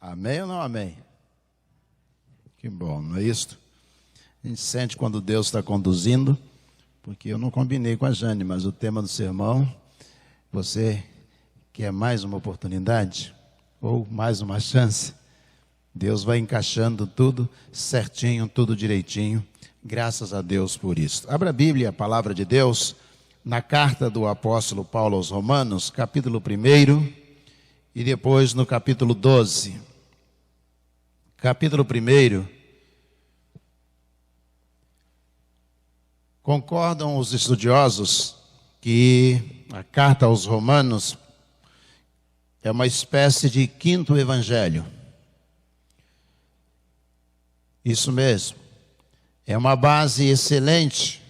Amém ou não amém? Que bom, não é isso? A gente sente quando Deus está conduzindo, porque eu não combinei com a Jane, mas o tema do sermão, você quer mais uma oportunidade ou mais uma chance? Deus vai encaixando tudo certinho, tudo direitinho. Graças a Deus por isso. Abra a Bíblia, a palavra de Deus, na carta do apóstolo Paulo aos Romanos, capítulo 1 e depois no capítulo 12. Capítulo 1. Concordam os estudiosos que a carta aos Romanos é uma espécie de quinto evangelho. Isso mesmo. É uma base excelente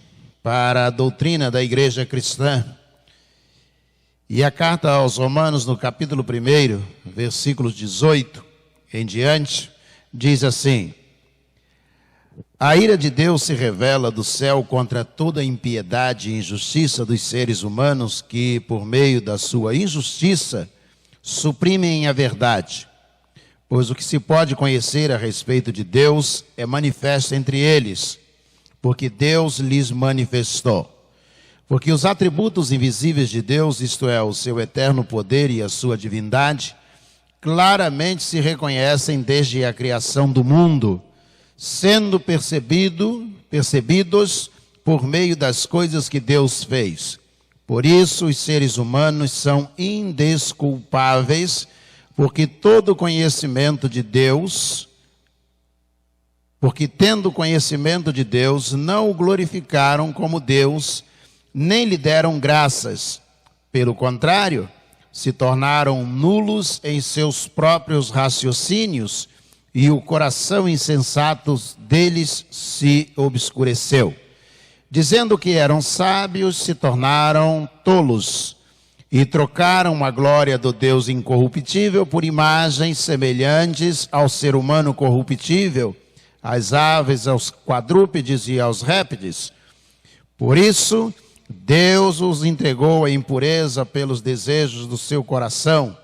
para a doutrina da igreja cristã. E a carta aos Romanos, no capítulo 1, versículos 18 em diante, diz assim: a ira de Deus se revela do céu contra toda a impiedade e injustiça dos seres humanos que, por meio da sua injustiça, suprimem a verdade. Pois o que se pode conhecer a respeito de Deus é manifesto entre eles, porque Deus lhes manifestou. Porque os atributos invisíveis de Deus, isto é, o seu eterno poder e a sua divindade, claramente se reconhecem desde a criação do mundo, sendo percebidos por meio das coisas que Deus fez. Por isso os seres humanos são indesculpáveis, porque tendo conhecimento de Deus, não o glorificaram como Deus, nem lhe deram graças. Pelo contrário, se tornaram nulos em seus próprios raciocínios, e o coração insensato deles se obscureceu. Dizendo que eram sábios, se tornaram tolos, e trocaram a glória do Deus incorruptível por imagens semelhantes ao ser humano corruptível, às aves, aos quadrúpedes e aos répteis. Por isso, Deus os entregou à impureza pelos desejos do seu coração,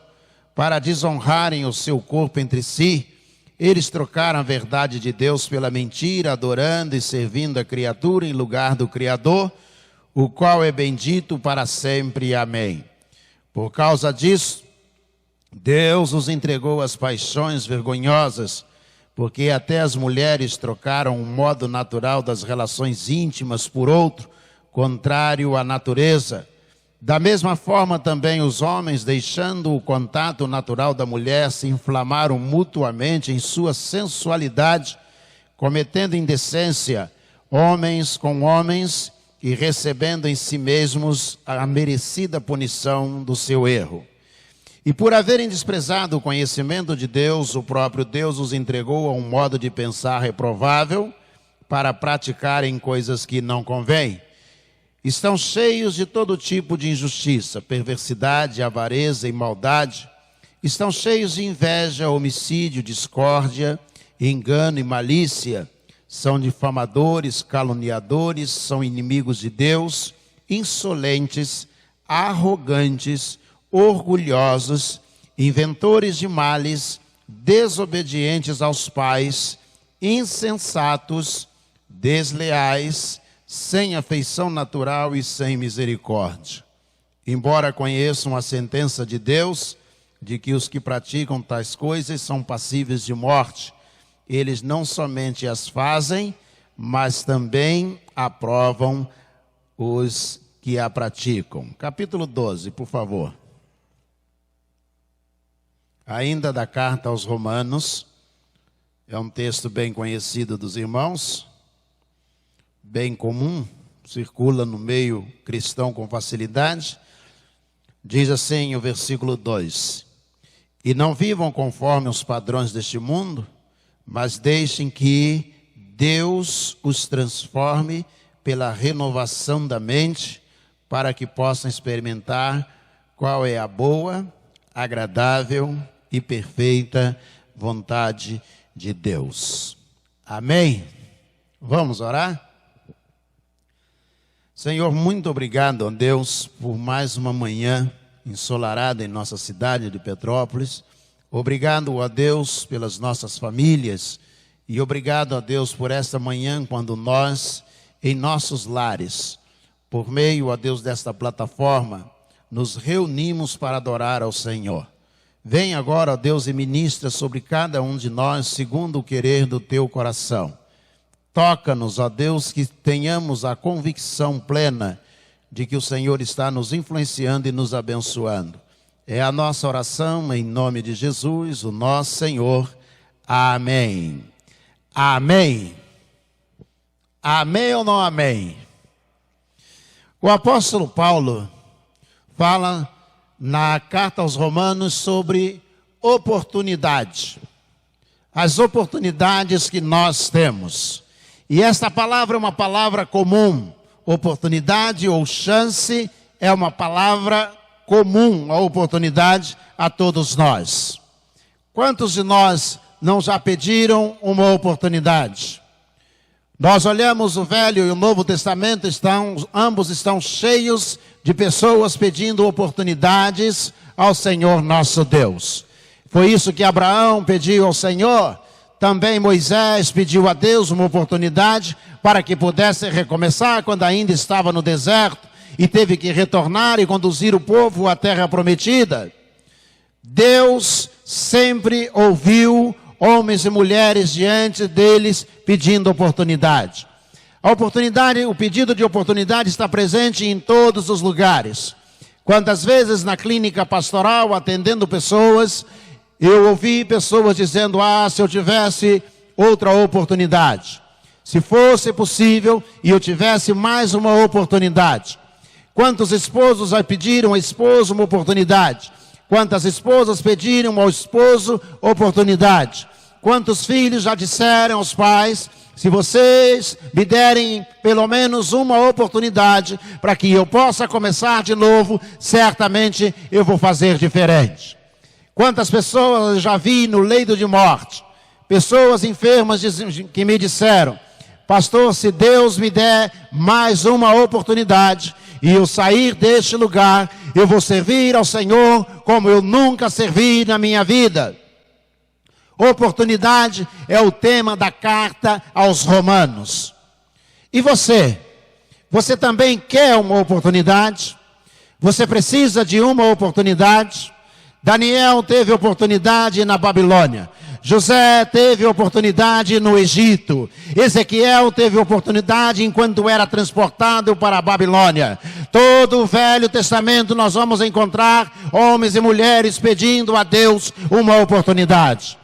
para desonrarem o seu corpo entre si. Eles trocaram a verdade de Deus pela mentira, adorando e servindo a criatura em lugar do Criador, o qual é bendito para sempre. Amém. Por causa disso, Deus os entregou às paixões vergonhosas, porque até as mulheres trocaram o modo natural das relações íntimas por outro, contrário à natureza. Da mesma forma também os homens, deixando o contato natural da mulher, se inflamaram mutuamente em sua sensualidade, cometendo indecência, homens com homens, e recebendo em si mesmos a merecida punição do seu erro. E por haverem desprezado o conhecimento de Deus, o próprio Deus os entregou a um modo de pensar reprovável, para praticarem coisas que não convêm. Estão cheios de todo tipo de injustiça, perversidade, avareza e maldade. Estão cheios de inveja, homicídio, discórdia, engano e malícia. São difamadores, caluniadores, são inimigos de Deus, insolentes, arrogantes, orgulhosos, inventores de males, desobedientes aos pais, insensatos, desleais, sem afeição natural e sem misericórdia. Embora conheçam a sentença de Deus, de que os que praticam tais coisas são passíveis de morte, eles não somente as fazem, mas também aprovam os que a praticam. Capítulo 12, por favor. Ainda da carta aos Romanos, é um texto bem conhecido dos irmãos, bem comum, circula no meio cristão com facilidade. Diz assim o versículo 2: e não vivam conforme os padrões deste mundo, mas deixem que Deus os transforme pela renovação da mente, para que possam experimentar qual é a boa, agradável e perfeita vontade de Deus. Amém? Vamos orar? Senhor, muito obrigado, ó Deus, por mais uma manhã ensolarada em nossa cidade de Petrópolis, Obrigado a Deus pelas nossas famílias e obrigado a Deus por esta manhã, quando nós, em nossos lares, por meio, a Deus, desta plataforma, nos reunimos para adorar ao Senhor. Vem agora, ó Deus, e ministra sobre cada um de nós, segundo o querer do teu coração. Toca-nos, ó Deus, que tenhamos a convicção plena de que o Senhor está nos influenciando e nos abençoando. É a nossa oração em nome de Jesus, o nosso Senhor. Amém. Amém. Amém ou não amém? O apóstolo Paulo fala na carta aos Romanos sobre oportunidade. As oportunidades que nós temos. E esta palavra é uma palavra comum. Oportunidade ou chance é uma palavra comum, a oportunidade a todos nós. Quantos de nós não já pediram uma oportunidade? Nós olhamos o Velho e o Novo Testamento, ambos estão cheios de pessoas pedindo oportunidades ao Senhor nosso Deus. Foi isso que Abraão pediu ao Senhor. Também Moisés pediu a Deus uma oportunidade para que pudesse recomeçar quando ainda estava no deserto e teve que retornar e conduzir o povo à terra prometida. Deus sempre ouviu homens e mulheres diante deles pedindo oportunidade. A oportunidade, o pedido de oportunidade está presente em todos os lugares. Quantas vezes na clínica pastoral, atendendo pessoas, eu ouvi pessoas dizendo: se eu tivesse outra oportunidade, se fosse possível e eu tivesse mais uma oportunidade. Quantos esposos já pediram ao esposo uma oportunidade? Quantas esposas pediram ao esposo oportunidade? Quantos filhos já disseram aos pais: se vocês me derem pelo menos uma oportunidade para que eu possa começar de novo, certamente eu vou fazer diferente. Quantas pessoas eu já vi no leito de morte, pessoas enfermas que me disseram: pastor, se Deus me der mais uma oportunidade e eu sair deste lugar, eu vou servir ao Senhor como eu nunca servi na minha vida. Oportunidade é o tema da carta aos Romanos. E você? Você também quer uma oportunidade? Você precisa de uma oportunidade? Daniel teve oportunidade na Babilônia. José teve oportunidade no Egito. Ezequiel teve oportunidade enquanto era transportado para a Babilônia. Todo o Velho Testamento nós vamos encontrar homens e mulheres pedindo a Deus uma oportunidade.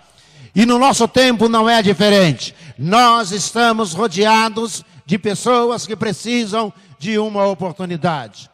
E no nosso tempo não é diferente. Nós estamos rodeados de pessoas que precisam de uma oportunidade.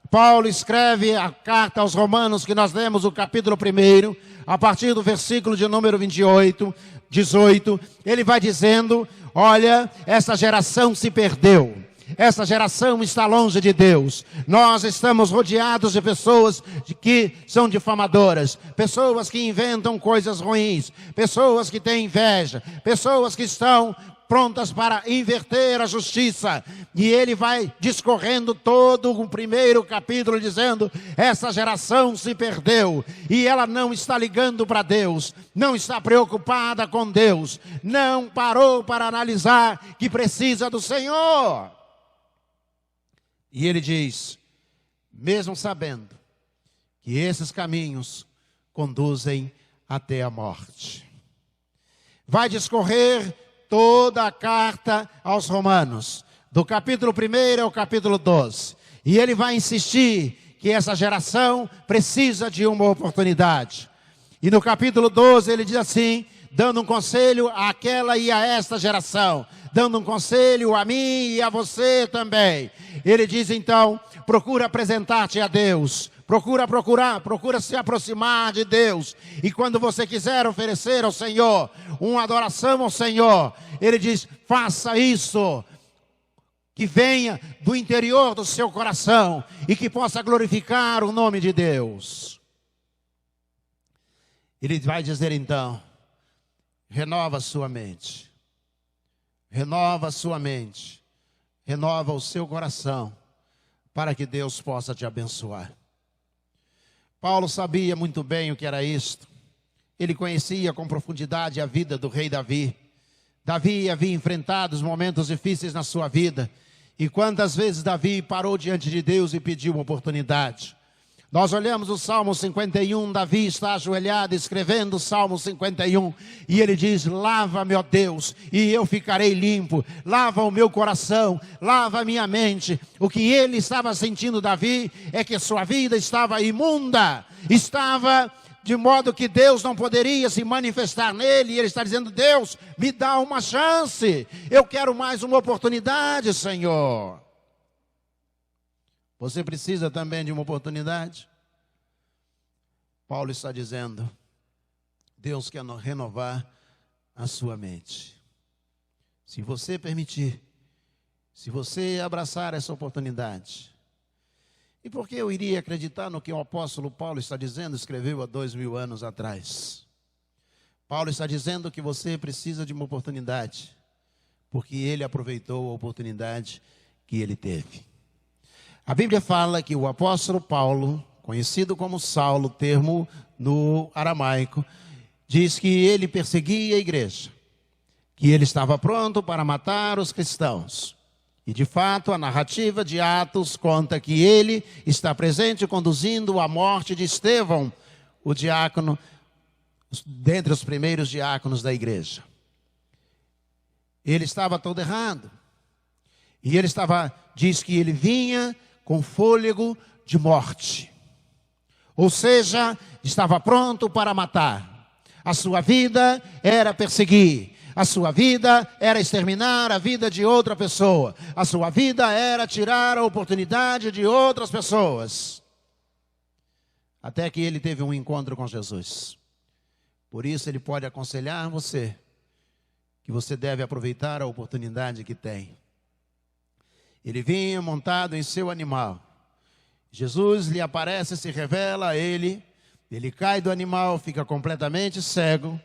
Paulo escreve a carta aos Romanos, que nós lemos o capítulo 1, a partir do versículo de número 18, ele vai dizendo: olha, essa geração se perdeu. Essa geração está longe de Deus. Nós estamos rodeados de pessoas que são difamadoras, pessoas que inventam coisas ruins, pessoas que têm inveja, pessoas que estão prontas para inverter a justiça. E ele vai discorrendo todo o 1º capítulo dizendo: essa geração se perdeu e ela não está ligando para Deus, não está preocupada com Deus, não parou para analisar que precisa do Senhor. E ele diz, mesmo sabendo que esses caminhos conduzem até a morte. Vai discorrer toda a carta aos Romanos, do capítulo 1 ao capítulo 12. E ele vai insistir que essa geração precisa de uma oportunidade. E no capítulo 12 ele diz assim, dando um conselho àquela e a esta geração, dando um conselho a mim e a você também. Ele diz então, procura apresentar-te a Deus, procura se aproximar de Deus. E quando você quiser oferecer ao Senhor uma adoração ao Senhor, ele diz, faça isso, que venha do interior do seu coração e que possa glorificar o nome de Deus. Ele vai dizer então, renova a sua mente. Renova a sua mente, renova o seu coração, para que Deus possa te abençoar. Paulo sabia muito bem o que era isto. Ele conhecia com profundidade a vida do rei Davi. Davi havia enfrentado os momentos difíceis na sua vida. E quantas vezes Davi parou diante de Deus e pediu uma oportunidade? Nós olhamos o Salmo 51, Davi está ajoelhado escrevendo o Salmo 51, e ele diz: lava-me, ó Deus, e eu ficarei limpo, lava o meu coração, lava a minha mente. O que ele estava sentindo, Davi, é que sua vida estava imunda, estava de modo que Deus não poderia se manifestar nele, e ele está dizendo: Deus, me dá uma chance, eu quero mais uma oportunidade, Senhor. Você precisa também de uma oportunidade? Paulo está dizendo: Deus quer renovar a sua mente. Se você permitir, se você abraçar essa oportunidade. E por que eu iria acreditar no que o apóstolo Paulo está dizendo, escreveu há 2000 anos atrás? Paulo está dizendo que você precisa de uma oportunidade, porque ele aproveitou a oportunidade que ele teve. A Bíblia fala que o apóstolo Paulo, conhecido como Saulo, termo no aramaico, diz que ele perseguia a igreja, que ele estava pronto para matar os cristãos. E de fato a narrativa de Atos conta que ele está presente conduzindo a morte de Estevão, o diácono, dentre os primeiros diáconos da igreja. Ele estava todo errado. E ele diz que ele vinha com fôlego de morte. Ou seja, estava pronto para matar. A sua vida era perseguir. A sua vida era exterminar a vida de outra pessoa. A sua vida era tirar a oportunidade de outras pessoas. Até que ele teve um encontro com Jesus. Por isso ele pode aconselhar você que você deve aproveitar a oportunidade que tem. Ele vinha montado em seu animal. Jesus lhe aparece, se revela a ele. Ele cai do animal, fica completamente cego.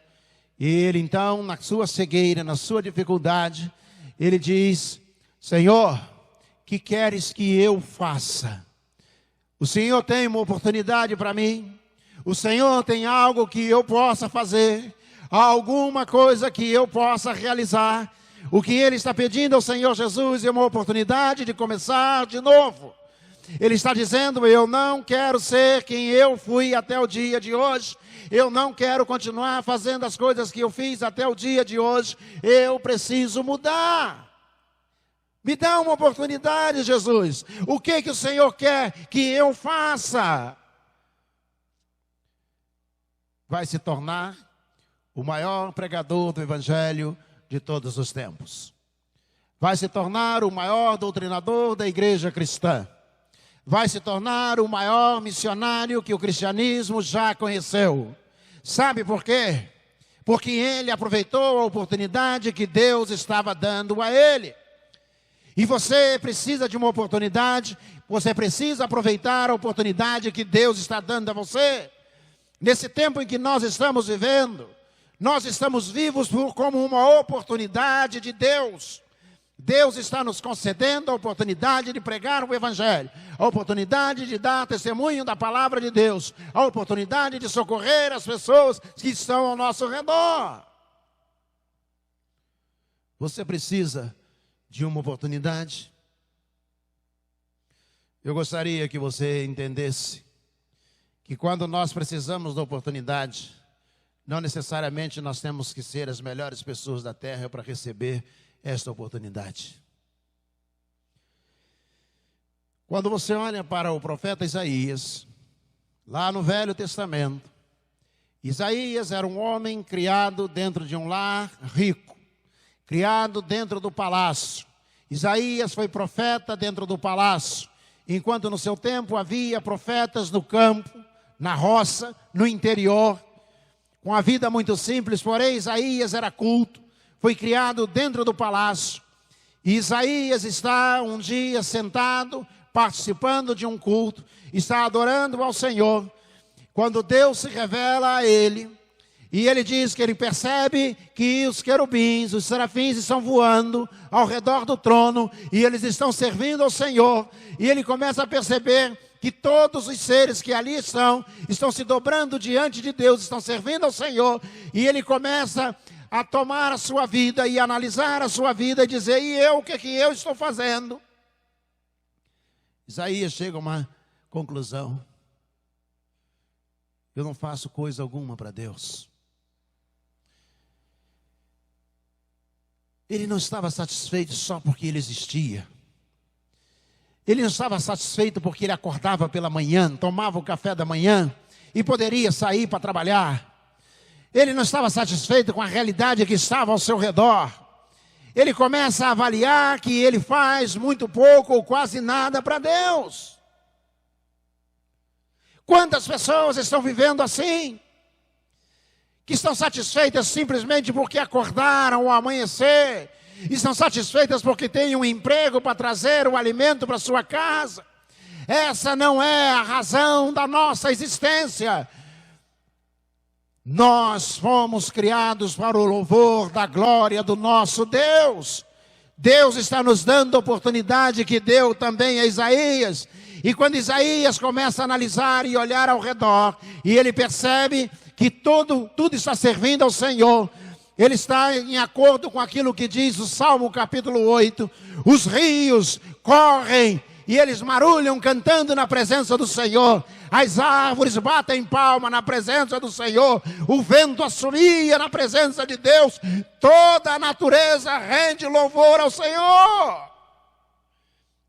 E ele então, na sua cegueira, na sua dificuldade, ele diz: Senhor, que queres que eu faça? O Senhor tem uma oportunidade para mim? O Senhor tem algo que eu possa fazer? Alguma coisa que eu possa realizar? O que ele está pedindo ao Senhor Jesus é uma oportunidade de começar de novo. Ele está dizendo: eu não quero ser quem eu fui até o dia de hoje. Eu não quero continuar fazendo as coisas que eu fiz até o dia de hoje. Eu preciso mudar. Me dá uma oportunidade, Jesus. O que o Senhor quer que eu faça? Vai se tornar o maior pregador do Evangelho de todos os tempos. Vai se tornar o maior doutrinador da igreja cristã. Vai se tornar o maior missionário que o cristianismo já conheceu. Sabe por quê? Porque ele aproveitou a oportunidade que Deus estava dando a ele. E você precisa de uma oportunidade, você precisa aproveitar a oportunidade que Deus está dando a você. Nesse tempo em que nós estamos vivendo, nós estamos vivos como uma oportunidade de Deus. Deus está nos concedendo a oportunidade de pregar o Evangelho, a oportunidade de dar testemunho da palavra de Deus, a oportunidade de socorrer as pessoas que estão ao nosso redor. Você precisa de uma oportunidade? Eu gostaria que você entendesse que quando nós precisamos da oportunidade, não necessariamente nós temos que ser as melhores pessoas da terra para receber esta oportunidade. Quando você olha para o profeta Isaías, lá no Velho Testamento, Isaías era um homem criado dentro de um lar rico, criado dentro do palácio. Isaías foi profeta dentro do palácio, enquanto no seu tempo havia profetas no campo, na roça, no interior, com a vida muito simples. Porém, Isaías era culto, foi criado dentro do palácio. E Isaías está um dia sentado, participando de um culto, está adorando ao Senhor, quando Deus se revela a ele, e ele diz que ele percebe que os querubins, os serafins estão voando ao redor do trono, e eles estão servindo ao Senhor, e ele começa a perceber que todos os seres que ali estão se dobrando diante de Deus, estão servindo ao Senhor, e ele começa a tomar a sua vida e analisar a sua vida e dizer: e eu, o que eu estou fazendo? Isaías chega a uma conclusão: eu não faço coisa alguma para Deus. Ele não estava satisfeito só porque ele existia. Ele não estava satisfeito porque ele acordava pela manhã, tomava o café da manhã e poderia sair para trabalhar. Ele não estava satisfeito com a realidade que estava ao seu redor. Ele começa a avaliar que ele faz muito pouco ou quase nada para Deus. Quantas pessoas estão vivendo assim? Que estão satisfeitas simplesmente porque acordaram ao amanhecer, estão satisfeitas porque têm um emprego para trazer o alimento para sua casa. Essa não é a razão da nossa existência. Nós fomos criados para o louvor da glória do nosso Deus. Deus está nos dando a oportunidade que deu também a Isaías. E quando Isaías começa a analisar e olhar ao redor, e ele percebe que tudo está servindo ao Senhor, ele está em acordo com aquilo que diz o Salmo capítulo 8, os rios correm e eles marulham cantando na presença do Senhor, as árvores batem palma na presença do Senhor, o vento assobia na presença de Deus, toda a natureza rende louvor ao Senhor.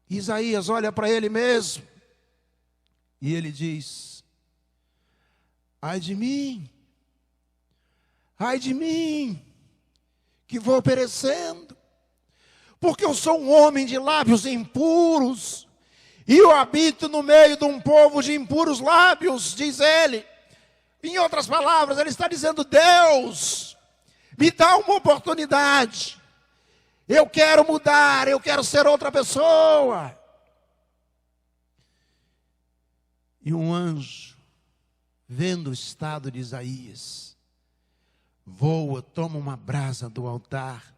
Isaías olha para ele mesmo e ele diz: ai de mim, que vou perecendo, porque eu sou um homem de lábios impuros, e eu habito no meio de um povo de impuros lábios, diz ele. Em outras palavras, ele está dizendo: Deus, me dá uma oportunidade, eu quero mudar, eu quero ser outra pessoa. E um anjo, vendo o estado de Isaías, voa, toma uma brasa do altar,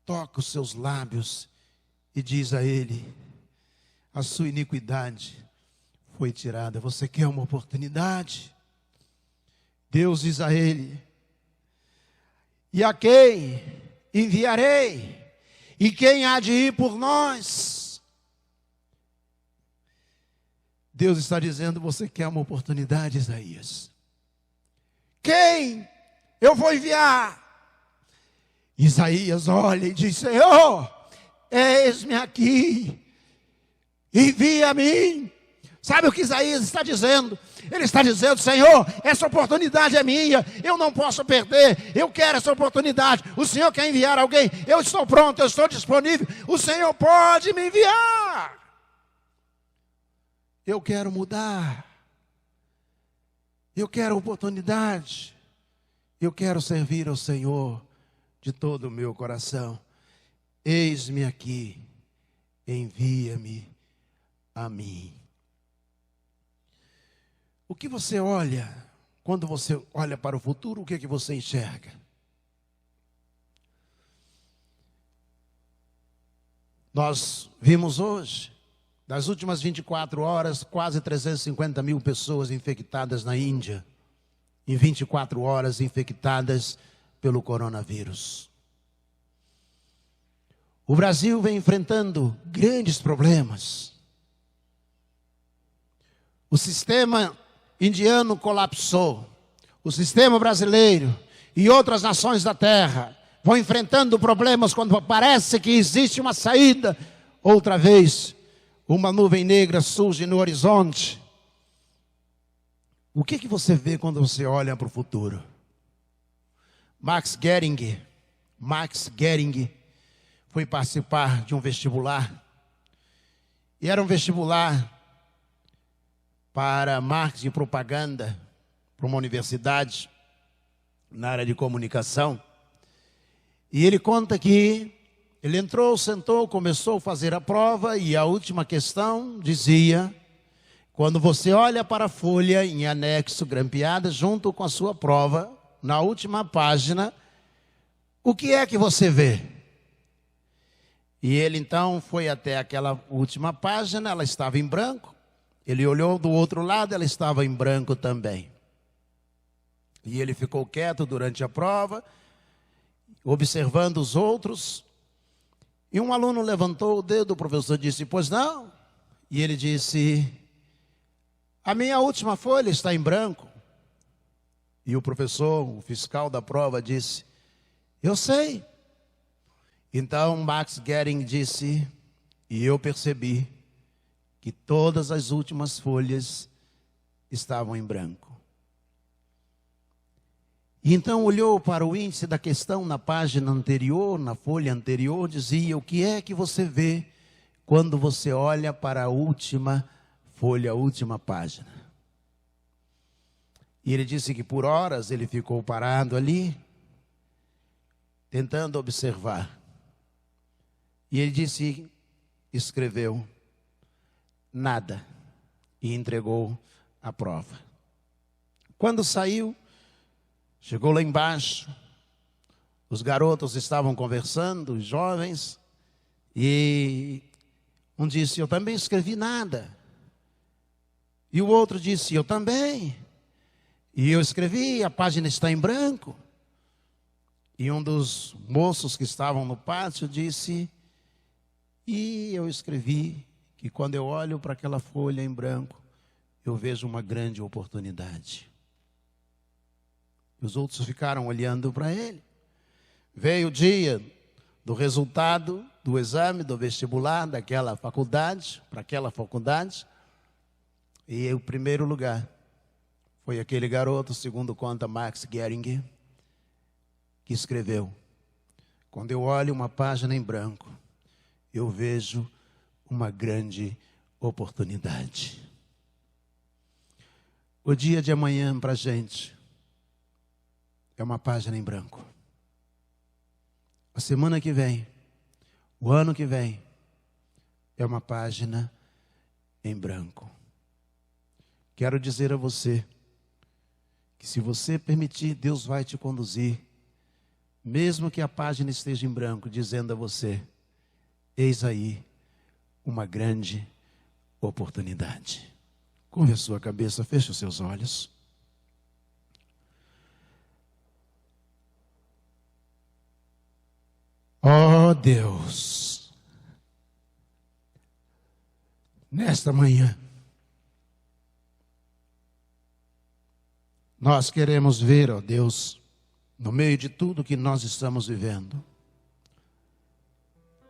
toca os seus lábios e diz a ele: a sua iniquidade foi tirada. Você quer uma oportunidade? Deus diz a ele: e a quem enviarei? E quem há de ir por nós? Deus está dizendo: você quer uma oportunidade, Isaías? Quem eu vou enviar? Isaías olha e diz: Senhor, eis-me aqui, envia a mim. Sabe o que Isaías está dizendo? Ele está dizendo: Senhor, essa oportunidade é minha, eu não posso perder, eu quero essa oportunidade. O Senhor quer enviar alguém, eu estou pronto, eu estou disponível, o Senhor pode me enviar. Eu quero mudar, eu quero oportunidade, eu quero servir ao Senhor de todo o meu coração. Eis-me aqui, envia-me a mim. O que você olha, quando você olha para o futuro, o que é que você enxerga? Nós vimos hoje, das últimas 24 horas, quase 350 mil pessoas infectadas na Índia. Em 24 horas infectadas pelo coronavírus. O Brasil vem enfrentando grandes problemas. O sistema indiano colapsou. O sistema brasileiro e outras nações da terra vão enfrentando problemas quando parece que existe uma saída. Outra vez, uma nuvem negra surge no horizonte. O que você vê quando você olha para o futuro? Max Gering foi participar de um vestibular. E era um vestibular para marketing e propaganda, para uma universidade na área de comunicação. E ele conta que ele entrou, sentou, começou a fazer a prova e a última questão dizia: quando você olha para a folha em anexo grampeada junto com a sua prova, na última página, o que é que você vê? E ele então foi até aquela última página, ela estava em branco. Ele olhou do outro lado, ela estava em branco também. E ele ficou quieto durante a prova, observando os outros. E um aluno levantou o dedo, o professor disse, pois não? E ele disse, a minha última folha está em branco. E o professor, o fiscal da prova, disse, eu sei. Então Max Gehring disse, e eu percebi que todas as últimas folhas estavam em branco. E então olhou para o índice da questão na página anterior, na folha anterior, dizia, o que é que você vê quando você olha para a última folha, a última página? E ele disse que por horas ele ficou parado ali, tentando observar. E ele disse, escreveu, nada, e entregou a prova. Quando saiu, chegou lá embaixo, os garotos estavam conversando, os jovens, e um disse, eu também escrevi nada. E o outro disse, eu também. E eu escrevi, a página está em branco. E um dos moços que estavam no pátio disse, e eu escrevi que quando eu olho para aquela folha em branco, eu vejo uma grande oportunidade. Os outros ficaram olhando para ele. Veio o dia do resultado do exame, do vestibular, daquela faculdade, para aquela faculdade. E o primeiro lugar foi aquele garoto, segundo conta Max Gehring, que escreveu, quando eu olho uma página em branco, eu vejo uma grande oportunidade. O dia de amanhã para a gente é uma página em branco. A semana que vem, o ano que vem, é uma página em branco. Quero dizer a você que se você permitir, Deus vai te conduzir, mesmo que a página esteja em branco, dizendo a você, eis aí uma grande oportunidade. Curve a sua cabeça, feche os seus olhos. Ó Deus, nesta manhã, nós queremos ver, ó Deus, no meio de tudo que nós estamos vivendo,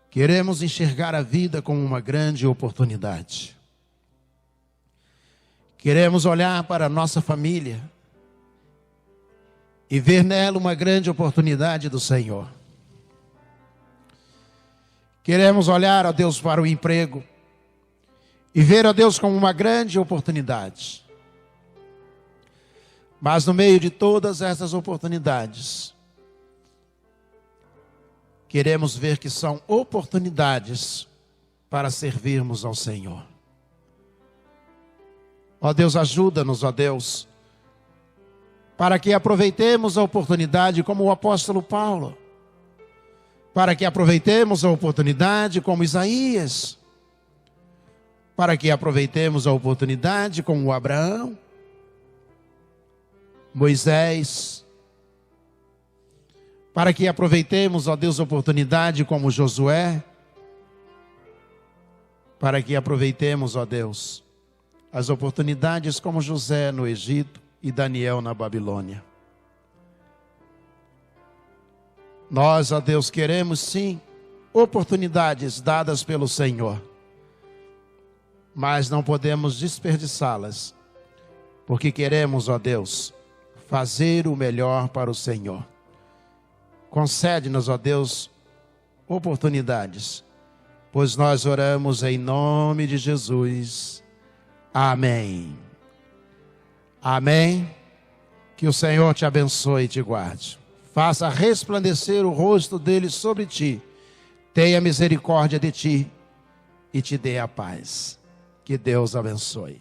queremos enxergar a vida como uma grande oportunidade. Queremos olhar para a nossa família e ver nela uma grande oportunidade do Senhor. Queremos olhar, ó Deus, para o emprego e ver, ó Deus, como uma grande oportunidade. Mas no meio de todas essas oportunidades, queremos ver que são oportunidades para servirmos ao Senhor. Ó Deus, ajuda-nos, ó Deus, para que aproveitemos a oportunidade como o apóstolo Paulo, para que aproveitemos a oportunidade como Isaías, para que aproveitemos a oportunidade como Abraão, Moisés, para que aproveitemos, ó Deus, a oportunidade como Josué, para que aproveitemos, ó Deus, as oportunidades como José no Egito e Daniel na Babilônia. Nós, ó Deus, queremos sim oportunidades dadas pelo Senhor, mas não podemos desperdiçá-las, porque queremos, ó Deus, fazer o melhor para o Senhor. Concede-nos, ó Deus, oportunidades, pois nós oramos em nome de Jesus. Amém. Amém. Que o Senhor te abençoe e te guarde. Faça resplandecer o rosto dele sobre ti. Tenha misericórdia de ti e te dê a paz. Que Deus abençoe.